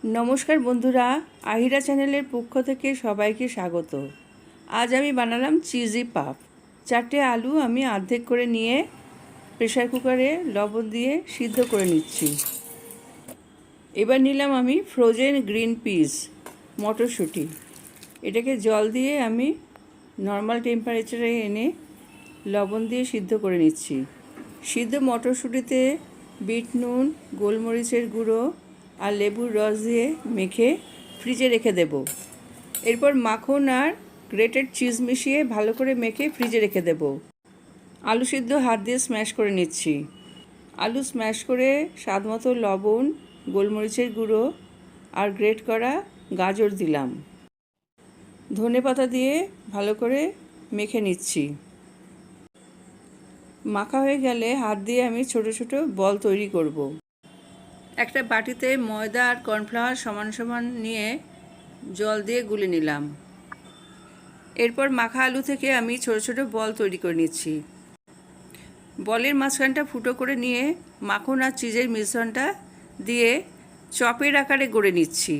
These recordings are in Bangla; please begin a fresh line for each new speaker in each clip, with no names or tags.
নমস্কার বন্ধুরা, আহিরা চ্যানেলের পক্ষ থেকে সবাইকে স্বাগত। আজ আমি বানালাম চিজি পাপ। 4টে আলু আমি অর্ধেক করে নিয়ে প্রেসার কুকারে লবণ দিয়ে সিদ্ধ করে নিচ্ছি। এবার নিলাম আমি ফ্রোজেন গ্রিন পিস, মটরশুঁটি। এটাকে জল দিয়ে আমি নর্মাল টেম্পারেচারে এনে লবণ দিয়ে সিদ্ধ করে নিচ্ছি। সিদ্ধ মটরশুঁটিতে বিট নুন, গোলমরিচের গুঁড়ো আর লেবুর রস দিয়ে মেখে ফ্রিজে রেখে দেব। এরপর মাখন আর গ্রেটেড চিজ মিশিয়ে ভালো করে মেখে ফ্রিজে রেখে দেব। আলু সিদ্ধ হাত দিয়ে স্ম্যাশ করে নিচ্ছি। আলু স্ম্যাশ করে স্বাদ মতো লবণ, গোলমরিচের গুঁড়ো আর গ্রেট করা গাজর দিলাম। ধনেপাতা দিয়ে ভালো করে মেখে নিচ্ছি। মাখা হয়ে গেলে হাত দিয়ে আমি ছোট ছোট বল তৈরি করব। একটা বাটিতে ময়দা আর কর্নফ্লাওয়ার সমান সমান নিয়ে জল দিয়ে গুলে নিলাম। এরপর মাখা আলু থেকে আমি ছোট ছোট বল তৈরি করে নিচ্ছি। বলের মাঝখানটা ফুটো করে নিয়ে মাখন আর চিজের মিশ্রণটা দিয়ে চপের আকারে গড়ে নিচ্ছি।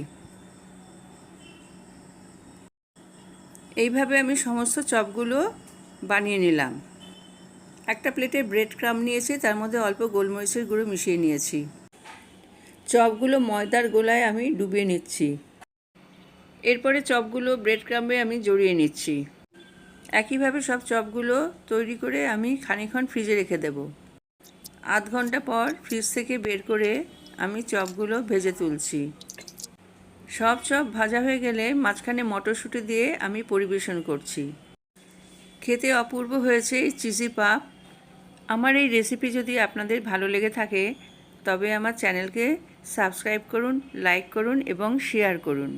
এইভাবে আমি সমস্ত চপগুলো বানিয়ে নিলাম। একটা প্লেটে ব্রেড ক্রাম্ব নিয়েছি, তার মধ্যে অল্প গোলমরিচের গুঁড়ো মিশিয়ে নিয়েছি। চপগুলো ময়দার গোলায় আমি ডুবিয়ে নিচ্ছি। এরপরে চপগুলো ব্রেড ক্রাম্বে আমি জড়িয়ে নিচ্ছি। একইভাবে সব চপগুলো তৈরি করে আমি খানিকক্ষণ ফ্রিজে রেখে দেব। আধ ঘন্টা পর ফ্রিজ থেকে বের করে আমি চপগুলো ভেজে তুলছি। সব চপ ভাজা হয়ে গেলে মাঝখানে মটরশুঁটি দিয়ে আমি পরিবেশন করছি। খেতে অপূর্ব হয়েছে এই চিজি পাপ। আমার এই রেসিপি যদি আপনাদের ভালো লেগে থাকে তবে আমার চ্যানেলকে সাবস্ক্রাইব করুন, লাইক করুন এবং শেয়ার করুন।